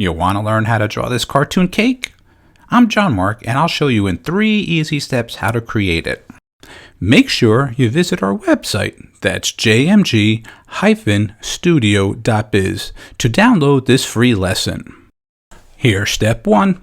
You want to learn how to draw this cartoon cake? I'm John-Marc, and I'll show you in 3 easy steps how to create it. Make sure you visit our website, that's jmg-studio.biz, to download this free lesson. Here's step 1.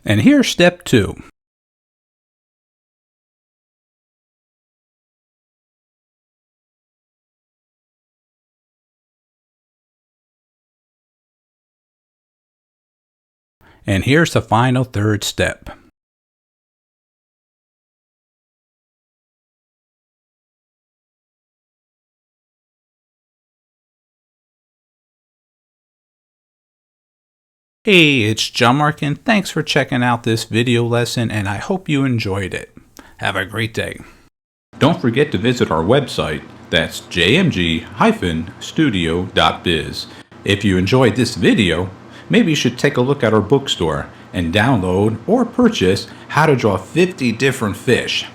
And here's step 2. And here's the final 3rd step. Hey, it's John-Marc, and thanks for checking out this video lesson, and I hope you enjoyed it. Have a great day. Don't forget to visit our website, that's jmg-studio.biz. If you enjoyed this video, maybe you should take a look at our bookstore and download or purchase How to Draw 50 Different Fish.